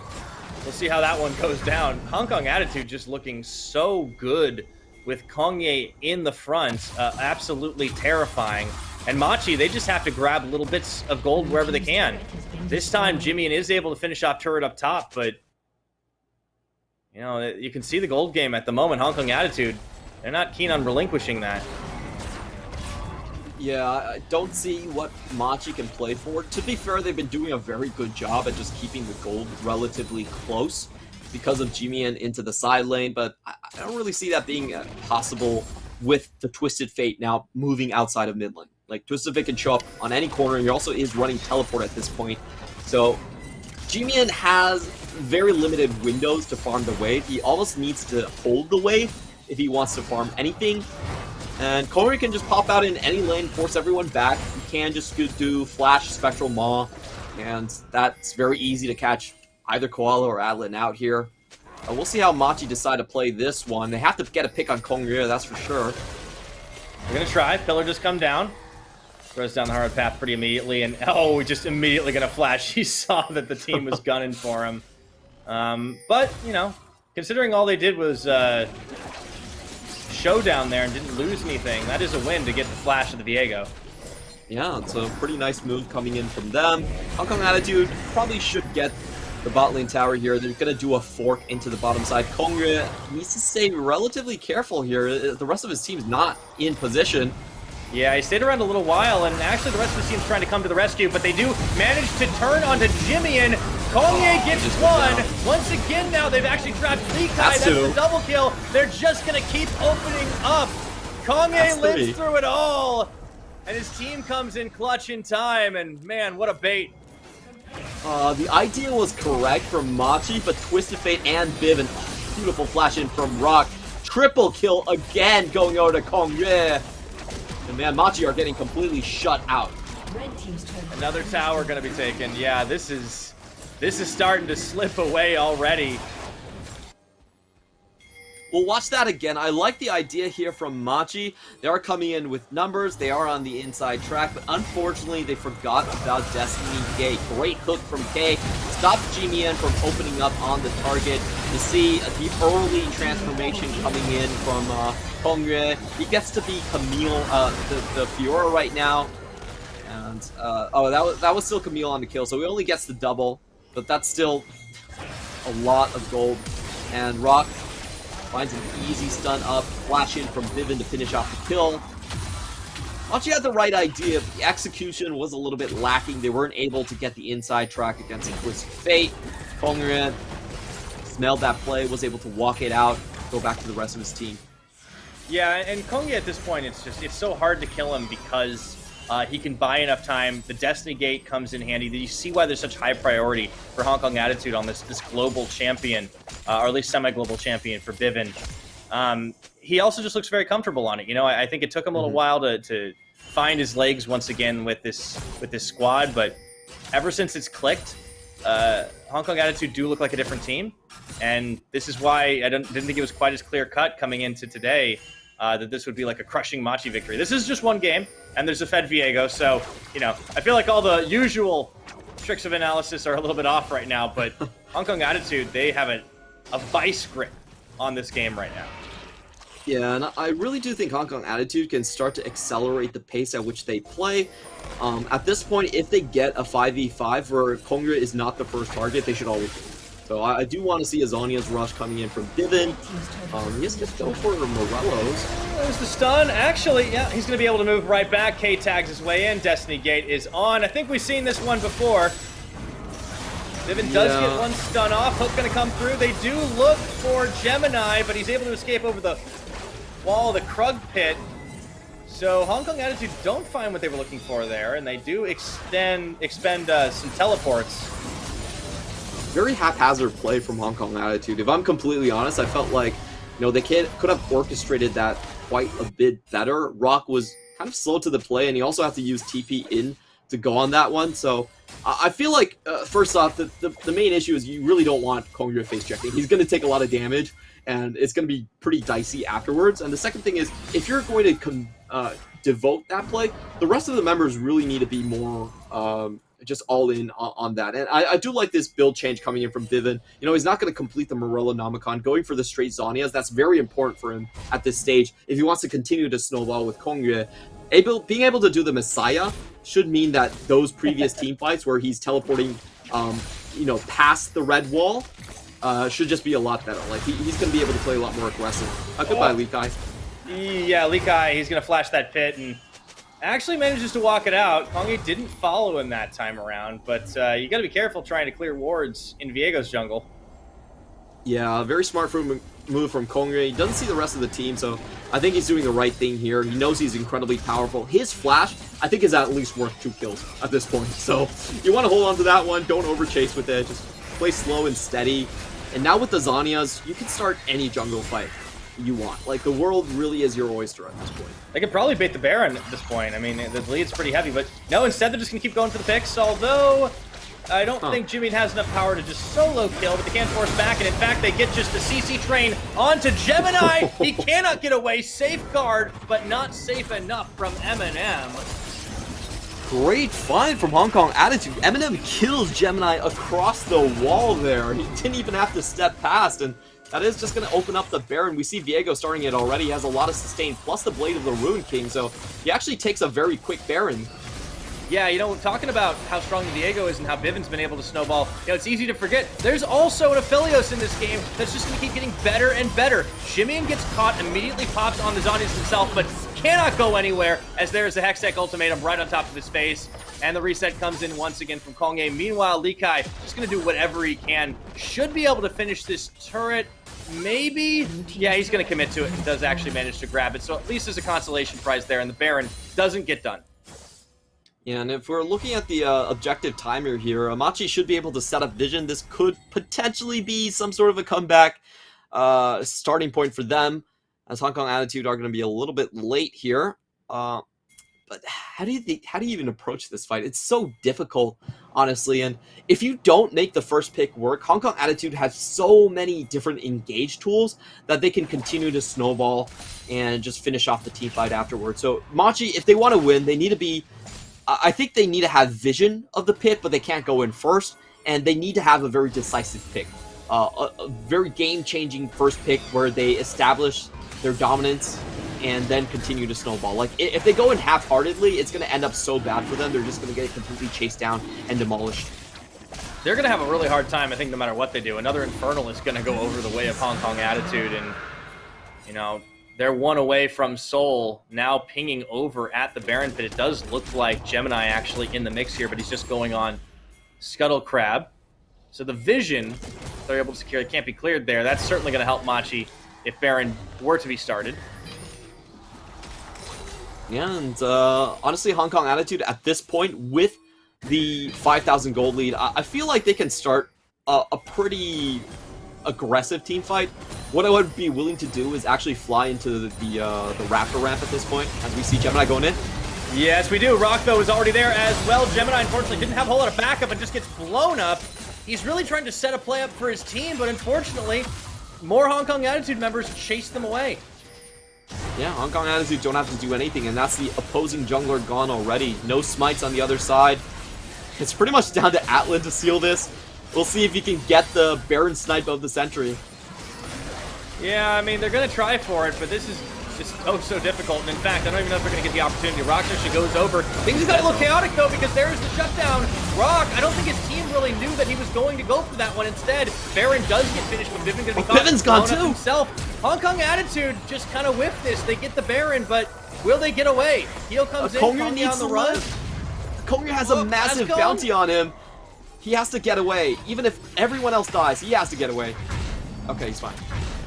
[SPEAKER 1] we'll see how that one goes down. Hong Kong Attitude just looking so good with Kongye in the front, absolutely terrifying. And Machi, they just have to grab little bits of gold wherever they can. This time, Jimmy is able to finish off turret up top, but, you know, you can see the gold game at the moment. Hong Kong Attitude, they're not keen on relinquishing that.
[SPEAKER 2] Yeah, I don't see what Machi can play for. To be fair, they've been doing a very good job at just keeping the gold relatively close because of G-Man into the side lane, but I don't really see that being possible with the Twisted Fate now moving outside of mid lane. Like, Twisted Fate can show up on any corner, and he also is running teleport at this point. So, G-Man has very limited windows to farm the wave. He almost needs to hold the wave if he wants to farm anything. And Kongya can just pop out in any lane, force everyone back. He can just do Flash, Spectral Maw, and that's very easy to catch either Koala or Atlan out here. We'll see how Machi decide to play this one. They have to get a pick on Kongya, that's for sure.
[SPEAKER 1] We're going to try. Pillar just come down. Throws down the hard path pretty immediately, and oh, just immediately going to flash. He saw that the team was gunning for him. But, you know, considering all they did was showdown there and didn't lose anything, that is a win to get the flash of the Viego.
[SPEAKER 2] Yeah, it's a pretty nice move coming in from them. Hong Kong Attitude probably should get the bot lane tower here. They're going to do a fork into the bottom side. Kongya needs to stay relatively careful here. The rest of his team's not in position.
[SPEAKER 1] Yeah, he stayed around a little while, and actually the rest of the team's trying to come to the rescue, but they do manage to turn onto Jimmy, and Kongye gets one. Once again now, they've actually trapped Lee Kai. That's the double kill. They're just going to keep opening up. Kongye lives through it all, and his team comes in clutch in time, and man, what a bait.
[SPEAKER 2] The idea was correct from Machi, but Twisted Fate and Bivin, beautiful flash in from Rock, triple kill again going over to Kong Yue. And man, Machi are getting completely shut out.
[SPEAKER 1] Another tower going to be taken. Yeah, this is starting to slip away already.
[SPEAKER 2] We'll watch that again. I like the idea here from Machi. They are coming in with numbers. They are on the inside track, but unfortunately, they forgot about Destiny K. Great hook from K. Stopped Jimian from opening up on the target. You see the early transformation coming in from Kong Yue. He gets to be Camille, the Fiora right now. And, oh, that was still Camille on the kill, so he only gets the double, but that's still a lot of gold. And Rock finds an easy stun up, flash in from Vivin to finish off the kill. Machi had the right idea, but the execution was a little bit lacking. They weren't able to get the inside track against the Twisted Fate. Kong Yue smelled that play, was able to walk it out, go back to the rest of his team.
[SPEAKER 1] Yeah, and Kong Yue at this point, it's so hard to kill him because he can buy enough time. The Destiny Gate comes in handy. You see why there's such high priority for Hong Kong Attitude on this global champion, or at least semi-global champion for Vivin. He also just looks very comfortable on it. You know, I think it took him a little while to find his legs once again with this squad, but ever since it's clicked, Hong Kong Attitude do look like a different team, and this is why I didn't think it was quite as clear-cut coming into today. That this would be like a crushing Machi victory. This is just one game, and there's a Fed Viego, so, you know, I feel like all the usual tricks of analysis are a little bit off right now, but Hong Kong Attitude, they have a vice grip on this game right now.
[SPEAKER 2] Yeah, and I really do think Hong Kong Attitude can start to accelerate the pace at which they play. At this point, if they get a 5v5 where Kong Yue is not the first target, they should always do. So I do want to see Azania's rush coming in from Vivin. He's going to go for Morello's.
[SPEAKER 1] There's the stun. Actually, yeah, he's going to be able to move right back. K tags his way in. Destiny Gate is on. I think we've seen this one before. Vivin does get one stun off. Hook going to come through. They do look for Gemini, but he's able to escape over the wall of the Krug pit. So Hong Kong Attitude don't find what they were looking for there, and they do expend some teleports.
[SPEAKER 2] Very haphazard play from Hong Kong Attitude. If I'm completely honest, I felt like, you know, they could have orchestrated that quite a bit better. Rock was kind of slow to the play, and he also had to use TP in to go on that one. So I feel like, first off, the main issue is you really don't want Kong Yue face checking. He's going to take a lot of damage, and it's going to be pretty dicey afterwards. And the second thing is, if you're going to devote that play, the rest of the members really need to be more just all in on that. And I do like this build change coming in from Vivin. You know, he's not going to complete the Morello Nomicon, going for the straight Zhonya's. That's very important for him at this stage if he wants to continue to snowball with Kong Yue. Being able to do the Messiah should mean that those previous team fights where he's teleporting, you know, past the red wall, should just be a lot better. Like, he's going to be able to play a lot more aggressive. Goodbye, Lee Kai.
[SPEAKER 1] Yeah, Lee Kai, he's going to flash that pit and actually manages to walk it out. Kong Yue didn't follow him that time around, but you got to be careful trying to clear wards in Viego's jungle.
[SPEAKER 2] Yeah, very smart move from Kong Yue. He doesn't see the rest of the team, so I think he's doing the right thing here. He knows he's incredibly powerful. His flash, I think, is at least worth 2 kills at this point. So you want to hold on to that one. Don't overchase with it. Just play slow and steady. And now with the Zhonya's, you can start any jungle fight you want. Like, the world really is your oyster at this point.
[SPEAKER 1] They could probably bait the Baron at this point. I mean, the lead's pretty heavy, but no, instead they're just going to keep going for the picks, although I don't think Jimmy has enough power to just solo kill, but they can't force back, and in fact, they get just the CC train onto Gemini. He cannot get away. Safeguard, but not safe enough from Eminem.
[SPEAKER 2] Great find from Hong Kong Attitude. Eminem kills Gemini across the wall there. He didn't even have to step past, and that is just going to open up the Baron. We see Viego starting it already. He has a lot of sustain, plus the Blade of the Rune King, so he actually takes a very quick Baron.
[SPEAKER 1] Yeah, you know, talking about how strong Viego is and how Vivin's been able to snowball, you know, it's easy to forget. There's also an Aphelios in this game that's just going to keep getting better and better. Shimian gets caught, immediately pops on the Zhonya's himself, but cannot go anywhere as there is a Hextech Ultimatum right on top of his face. And the reset comes in once again from Kong Yue. Meanwhile, Lee Kai just going to do whatever he can. Should be able to finish this turret. Maybe? Yeah, he's going to commit to it and does actually manage to grab it. So at least there's a consolation prize there, and the Baron doesn't get done.
[SPEAKER 2] Yeah, and if we're looking at the objective timer here, Amachi should be able to set up Vision. This could potentially be some sort of a comeback starting point for them. as Hong Kong Attitude are going to be a little bit late here. But how do you even approach this fight? It's so difficult, honestly. And if you don't make the first pick work, Hong Kong Attitude has so many different engage tools that they can continue to snowball and just finish off the team fight afterwards. So Machi, if they want to win, they need to be. I think they need to have vision of the pit, but they can't go in first, and they need to have a very decisive pick, a very game-changing first pick where they establish their dominance and then continue to snowball. Like, if they go in half-heartedly, it's going to end up so bad for them. They're just going to get completely chased down and demolished.
[SPEAKER 1] They're going to have a really hard time, I think, no matter what they do. Another Infernal is going to go over the way of Hong Kong Attitude, and, you know, they're one away from Seoul, now pinging over at the Baron Pit. It does look like Gemini actually in the mix here, but he's just going on Scuttle Crab. So the vision they're able to secure, it can't be cleared there. That's certainly going to help Machi if Baron were to be started.
[SPEAKER 2] Yeah, and honestly, Hong Kong Attitude at this point, with the 5,000 gold lead, I feel like they can start a pretty aggressive team fight. What I would be willing to do is actually fly into the Raptor ramp at this point, as we see Gemini going in.
[SPEAKER 1] Yes, we do. Rock, though, is already there as well. Gemini, unfortunately, didn't have a whole lot of backup and just gets blown up. He's really trying to set a play up for his team, but unfortunately, more Hong Kong Attitude members chase them away.
[SPEAKER 2] Yeah, Hong Kong Attitude don't have to do anything, and that's the opposing jungler gone already. No smites on the other side. It's pretty much down to Atlan to seal this. We'll see if he can get the Baron snipe of the century.
[SPEAKER 1] Yeah, I mean, they're going to try for it, but this is just so difficult. And in fact, I don't even know if they're going to get the opportunity. Rock actually goes over. Things got a little chaotic, though, because there's the shutdown. Rock, I don't think his team really knew that he was going to go for that one. Instead, Baron does get finished, but Bivin going to be caught.
[SPEAKER 2] Bivin's gone, too.
[SPEAKER 1] Himself. Hong Kong Attitude just kind of whiffed this. They get the Baron, but will they get away? Heal comes in, Kongya on the run.
[SPEAKER 2] Kongya has a massive bounty on him. He has to get away. Even if everyone else dies, he has to get away. Okay, he's fine.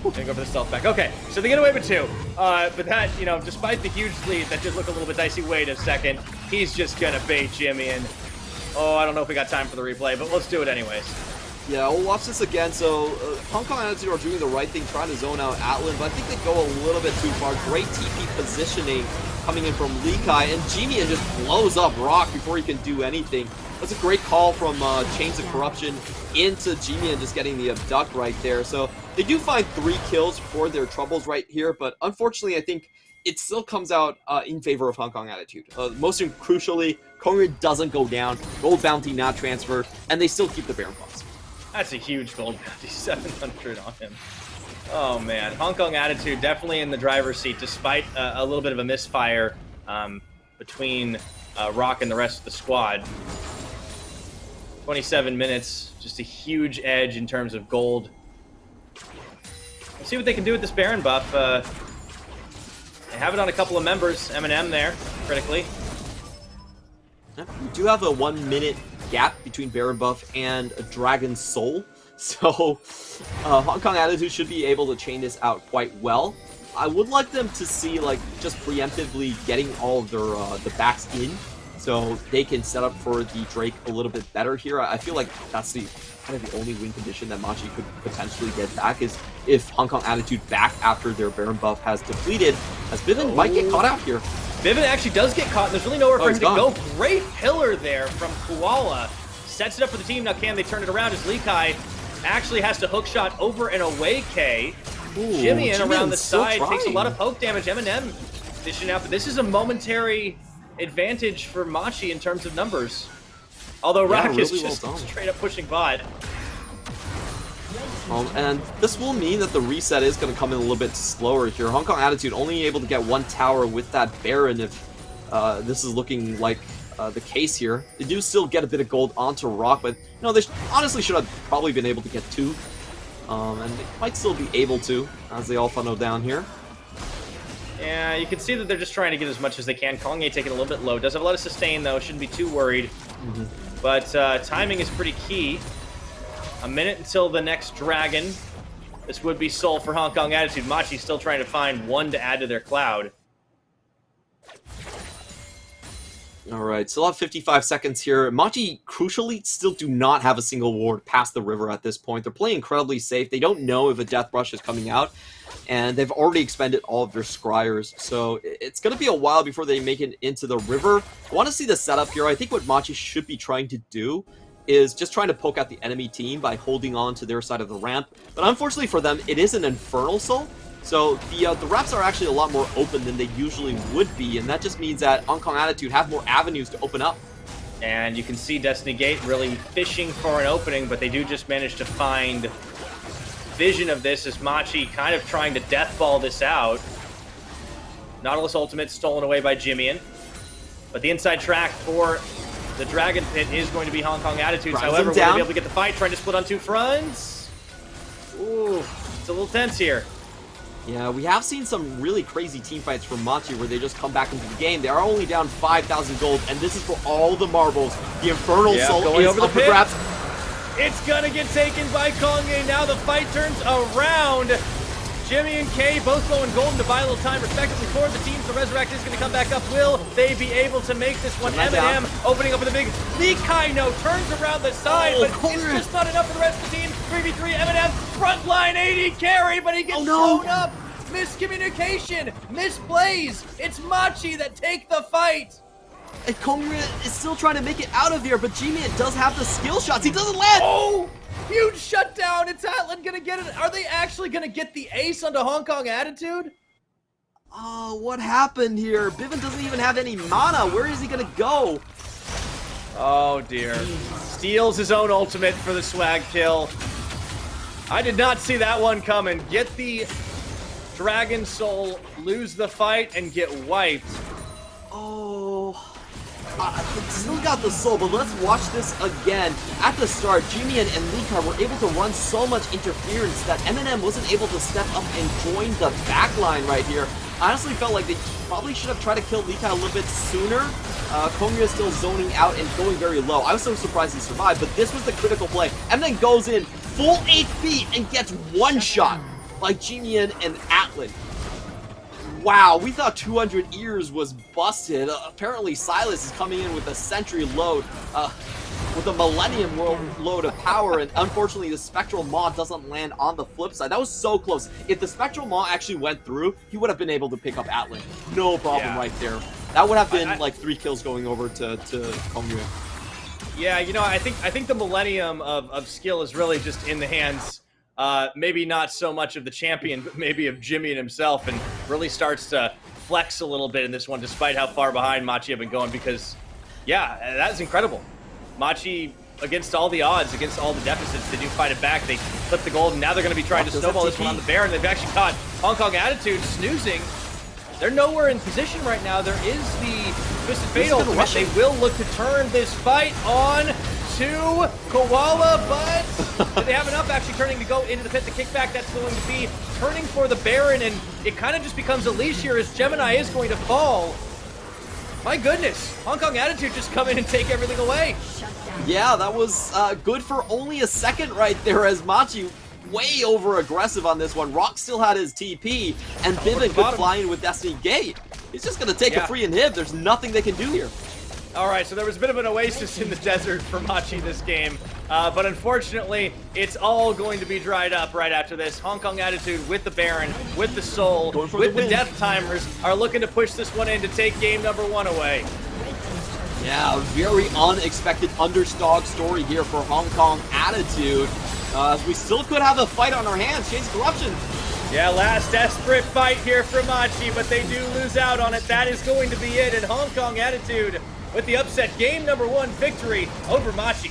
[SPEAKER 1] Gonna go for the stealth back. Okay, so they get away with 2. But that, you know, despite the huge lead, that did look a little bit dicey. Wait a second. He's just gonna bait Jimmy in. Oh, I don't know if we got time for the replay, but let's do it anyways.
[SPEAKER 2] Yeah, we'll watch this again. So, Hong Kong Attitude are doing the right thing, trying to zone out Atlan, but I think they go a little bit too far. Great TP positioning coming in from Lee Kai, and Jimian just blows up Rock before he can do anything. That's a great call from Chains of Corruption into Jimian, just getting the abduct right there. So they do find 3 kills for their troubles right here, but unfortunately, I think it still comes out in favor of Hong Kong Attitude. Most crucially, Kongya doesn't go down, gold bounty not transferred, and they still keep the Baron buffs.
[SPEAKER 1] That's a huge gold bounty, 700 on him. Oh man, Hong Kong Attitude definitely in the driver's seat, despite a little bit of a misfire between Rock and the rest of the squad. 27 minutes, just a huge edge in terms of gold. Let's see what they can do with this Baron buff. They have it on a couple of members. Eminem there, critically.
[SPEAKER 2] We do have a 1 minute gap between Baron buff and a Dragon Soul. So Hong Kong Attitude should be able to chain this out quite well. I would like them to see, like, just preemptively getting all of their the backs in, so they can set up for the Drake a little bit better here. I feel like that's the kind of the only win condition that Machi could potentially get back, is if Hong Kong Attitude back after their Baron buff has depleted, as Bivin might get caught out here.
[SPEAKER 1] Bivin actually does get caught, and there's really nowhere for him to go. Great pillar there from Koala. Sets it up for the team. Now can they turn it around as Lee Kai actually has to hook shot over and away K. Jimmy in around the side, takes a lot of poke damage. Eminem dishing out, but this is a momentary advantage for Machi in terms of numbers. Although Rock is just straight up pushing bot.
[SPEAKER 2] And this will mean that the reset is going to come in a little bit slower here. Hong Kong Attitude only able to get 1 tower with that Baron if this is looking like the case here. They do still get a bit of gold onto Rock, but you know, they honestly should have probably been able to get 2. And they might still be able to, as they all funnel down here.
[SPEAKER 1] Yeah, you can see that they're just trying to get as much as they can. Kongya taking a little bit low. Does have a lot of sustain, though. Shouldn't be too worried. But timing is pretty key. A minute until the next dragon. This would be Soul for Hong Kong Attitude. Machi's still trying to find 1 to add to their cloud.
[SPEAKER 2] Alright, still have 55 seconds here. Machi, crucially, still do not have a single ward past the river at this point. They're playing incredibly safe. They don't know if a Death Rush is coming out. and they've already expended all of their scryers, so it's going to be a while before they make it into the river. I want to see the setup here. I think what Machi should be trying to do is just trying to poke out the enemy team by holding on to their side of the ramp, but unfortunately for them, it is an Infernal Soul, so the ramps are actually a lot more open than they usually would be, and that just means that Hong Kong Attitude have more avenues to open up.
[SPEAKER 1] And you can see Destiny Gate really fishing for an opening, but they do just manage to find vision of this as Machi kind of trying to deathball this out. Nautilus Ultimate stolen away by Jimian, but the inside track for the Dragon Pit is going to be Hong Kong Attitudes. However, we're going to be able to get the fight, trying to split on two fronts. Ooh, it's a little tense here.
[SPEAKER 2] Yeah, we have seen some really crazy team fights from Machi where they just come back into the game. They are only down 5,000 gold, and this is for all the marbles. The Infernal Soul
[SPEAKER 1] going
[SPEAKER 2] is
[SPEAKER 1] over the
[SPEAKER 2] up for
[SPEAKER 1] pit.
[SPEAKER 2] grabs.
[SPEAKER 1] It's gonna get taken by Kongye. Now the fight turns around. Jimmy and Kay both going golden to buy a little time respectively for the teams. The Resurrect is gonna come back up. Will they be able to make this one? Eminem opening up with a big Likaino turns around the side, but it's just not enough for the rest of the team. 3v3 Eminem, frontline 80 carry, but he gets blown up. Miscommunication, misplays. It's Machi that take the fight.
[SPEAKER 2] And Kongre is still trying to make it out of here, but G-Man does have the skill shots. He doesn't land!
[SPEAKER 1] Oh! Huge shutdown! It's Atlan gonna get it. Are they actually gonna get the ace onto Hong Kong Attitude?
[SPEAKER 2] Oh, what happened here? Bivin doesn't even have any mana. Where is he gonna go?
[SPEAKER 1] Oh dear. Steals his own ultimate for the swag kill. I did not see that one coming. Get the Dragon Soul, lose the fight, and get wiped.
[SPEAKER 2] Oh, still got the soul, but let's watch this again. At the start, Jimian and Lika were able to run so much interference that Eminem wasn't able to step up and join the backline right here. I honestly felt like they probably should have tried to kill Lika a little bit sooner. Kongya is still zoning out and going very low. I was so surprised he survived, but this was the critical play. Eminem goes in full 8 feet and gets one shot by Jimian and Atlan. Wow, we thought 200 ears was busted. Apparently Silas is coming in with a Sentry load, with a Millennium load of power, and unfortunately the Spectral Maw doesn't land on the flip side. That was so close. If the Spectral Maw actually went through, he would have been able to pick up Atlan. No problem right there. That would have been like 3 kills going over to Kongyu.
[SPEAKER 1] Yeah, you know, I think the Millennium of skill is really just in the hands, maybe not so much of the champion, but maybe of Jimmy and himself, and really starts to flex a little bit in this one, despite how far behind Machi have been going, because, yeah, that's incredible. Machi, against all the odds, against all the deficits, they do fight it back. They flip the gold, and now they're going to be trying to snowball this one on the Baron. They've actually caught Hong Kong Attitude snoozing. They're nowhere in position right now. There is the Twisted Fate ultimate. They will look to turn this fight on to Koala, but do they have enough actually turning to go into the pit? The kickback that's going to be turning for the Baron, and it kind of just becomes a leash here as Gemini is going to fall. My goodness, Hong Kong Attitude just come in and take everything away.
[SPEAKER 2] Yeah, that was good for only a second right there as Machi way over aggressive on this one. Rock still had his TP, and Bivin could fly in with Destiny Gate. He's just going to take a free inhib. There's nothing they can do here.
[SPEAKER 1] All right, so there was a bit of an oasis in the desert for Machi this game, but unfortunately, it's all going to be dried up right after this. Hong Kong Attitude with the Baron, with the Soul, with the Death Timers are looking to push this one in to take game number 1 away.
[SPEAKER 2] Yeah, very unexpected underdog story here for Hong Kong Attitude. We still could have a fight on our hands. Chase Corruption.
[SPEAKER 1] Yeah, last desperate fight here for Machi, but they do lose out on it. That is going to be it, and Hong Kong Attitude with the upset game number 1 victory over Machi.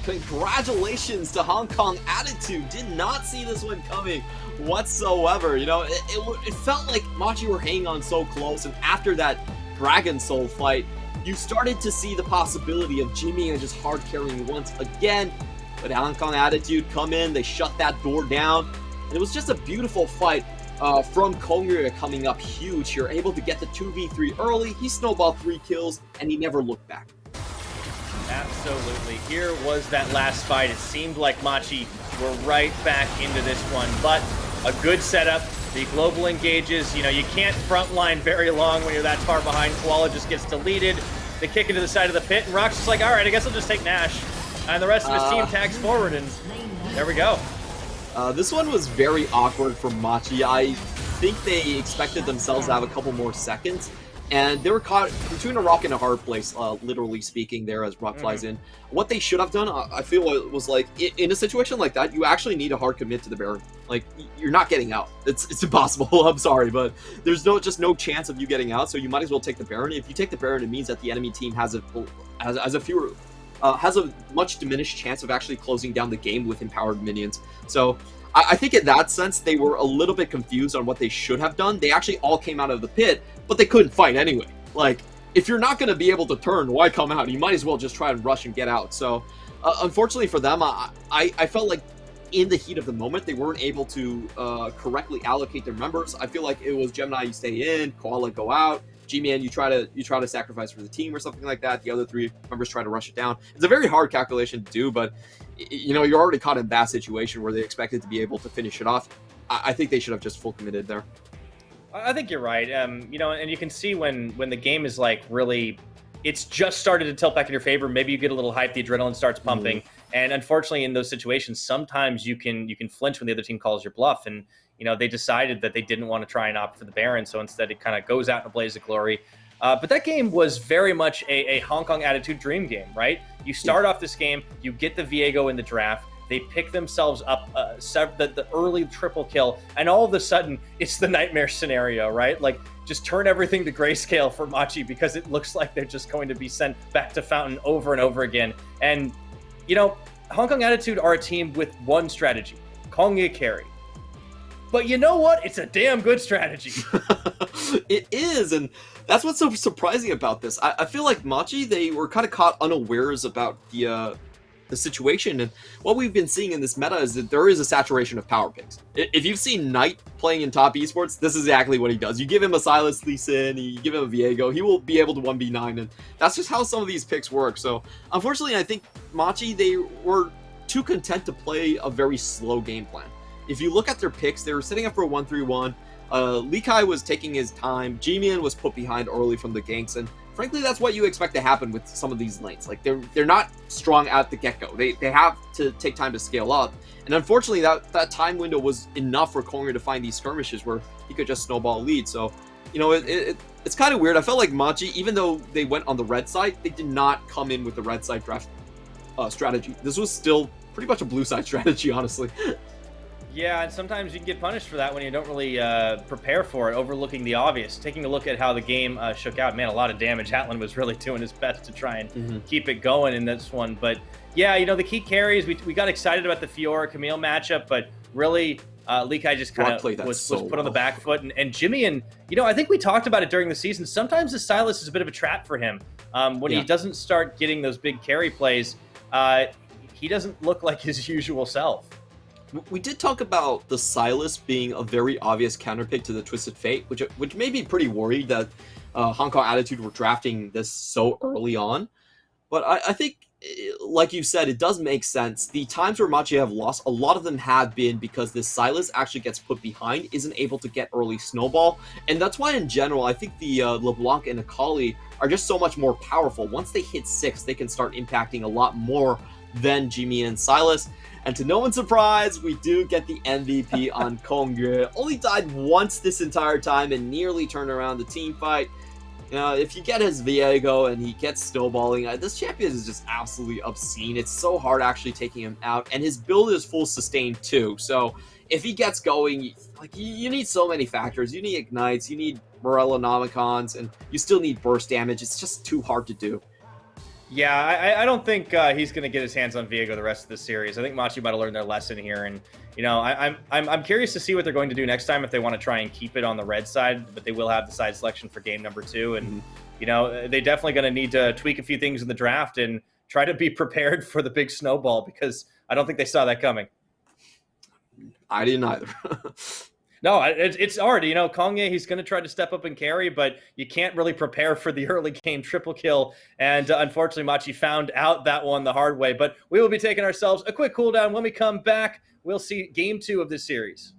[SPEAKER 2] Congratulations to Hong Kong Attitude. Did not see this one coming whatsoever. You know, it felt like Machi were hanging on so close, and after that Dragon Soul fight, you started to see the possibility of Jimmy and just hard carrying once again. But Hong Kong Attitude come in, they shut that door down. And it was just a beautiful fight from Kongya coming up huge here, able to get the 2v3 early. He snowballed 3 kills, and he never looked back.
[SPEAKER 1] Absolutely. Here was that last fight. It seemed like Machi were right back into this one, but a good setup. The global engages. You know, you can't frontline very long when you're that far behind. Koala just gets deleted. They kick into the side of the pit, and Rock's just like, all right, I guess I'll just take Nash. And the rest of his team tags forward, and there we go.
[SPEAKER 2] This one was very awkward for Machi. I think they expected themselves to have a couple more seconds, and they were caught between a rock and a hard place, literally speaking, there as Rock flies in. What they should have done, I feel, was like, in a situation like that, you actually need a hard commit to the Baron. Like, you're not getting out. It's impossible. I'm sorry, but there's just no chance of you getting out, so you might as well take the Baron. If you take the Baron, it means that the enemy team has a much diminished chance of actually closing down the game with empowered minions. So I think in that sense, they were a little bit confused on what they should have done. They actually all came out of the pit, but they couldn't fight anyway. Like, if you're not going to be able to turn, why come out? You might as well just try and rush and get out. So unfortunately for them, I felt like in the heat of the moment, they weren't able to correctly allocate their members. I feel like it was Gemini, you stay in, Koala, go out. G-Man, you try to sacrifice for the team or something like that. The other three members try to rush it down. It's a very hard calculation to do, but you're already caught in that situation where they expected to be able to finish it off. I think they should have just full committed there.
[SPEAKER 1] I think you're right. And you can see when the game is like really, it's just started to tilt back in your favor. Maybe you get a little hype, the adrenaline starts pumping, and unfortunately, in those situations, sometimes you can flinch when the other team calls your bluff. And they decided that they didn't want to try and opt for the Baron, so instead it kind of goes out in a blaze of glory. But that game was very much a Hong Kong attitude dream game, right? You start off this game, you get the Viego in the draft, they pick themselves up the early triple kill, and all of a sudden, it's the nightmare scenario, right? Like, just turn everything to grayscale for Machi because it looks like they're just going to be sent back to Fountain over and over again. And, Hong Kong Attitude are a team with one strategy, Kongye carry. But you know what? It's a damn good strategy.
[SPEAKER 2] It is, and that's what's so surprising about this. I feel like Machi, they were kind of caught unawares about the situation, and what we've been seeing in this meta is that there is a saturation of power picks. If you've seen Knight playing in top esports, this is exactly what he does. You give him a Silas Lee Sin, you give him a Viego, he will be able to 1v9, and that's just how some of these picks work. So unfortunately, I think Machi, they were too content to play a very slow game plan. If you look at their picks, they were setting up for a 1-3-1. Lee Kai was taking his time. G-Man was put behind early from the ganks, and frankly, that's what you expect to happen with some of these lanes. Like, they're not strong at the get-go. They have to take time to scale up, and unfortunately, that time window was enough for Kongre to find these skirmishes where he could just snowball a lead. So, it's kind of weird. I felt like Machi, even though they went on the red side, they did not come in with the red side draft strategy. This was still pretty much a blue side strategy, honestly.
[SPEAKER 1] Yeah, and sometimes you can get punished for that when you don't really prepare for it, overlooking the obvious. Taking a look at how the game shook out, man, a lot of damage. Hatlin was really doing his best to try and keep it going in this one. But yeah, the key carries, we got excited about the Fiora-Camille matchup, but really, Lee Kai just kind of was put on the back foot. And Jimmy, and I think we talked about it during the season, sometimes the Silas is a bit of a trap for him. When he doesn't start getting those big carry plays, he doesn't look like his usual self.
[SPEAKER 2] We did talk about the Silas being a very obvious counterpick to the Twisted Fate, which made me pretty worried that Hong Kong Attitude were drafting this so early on. But I think, like you said, it does make sense. The times where Machi have lost, a lot of them have been because this Silas actually gets put behind, isn't able to get early snowball. And that's why, in general, I think the LeBlanc and Akali are just so much more powerful. Once they hit 6, they can start impacting a lot more than Jimmy and Silas. And to no one's surprise, we do get the MVP on Kongre. Only died once this entire time and nearly turned around the team fight. If you get his Viego and he gets snowballing, this champion is just absolutely obscene. It's so hard actually taking him out, and his build is full sustain too. So if he gets going, you need so many factors. You need ignites, you need Morellonomicons, and you still need burst damage. It's just too hard to do.
[SPEAKER 1] Yeah, I don't think he's going to get his hands on Viego the rest of the series. I think Machi might have learned their lesson here, and I'm curious to see what they're going to do next time if they want to try and keep it on the red side. But they will have the side selection for game number 2, and they're definitely going to need to tweak a few things in the draft and try to be prepared for the big snowball because I don't think they saw that coming.
[SPEAKER 2] I didn't either.
[SPEAKER 1] No, it's hard. Kongye, he's going to try to step up and carry, but you can't really prepare for the early game triple kill. And unfortunately, Machi found out that one the hard way. But we will be taking ourselves a quick cooldown. When we come back, we'll see game 2 of this series.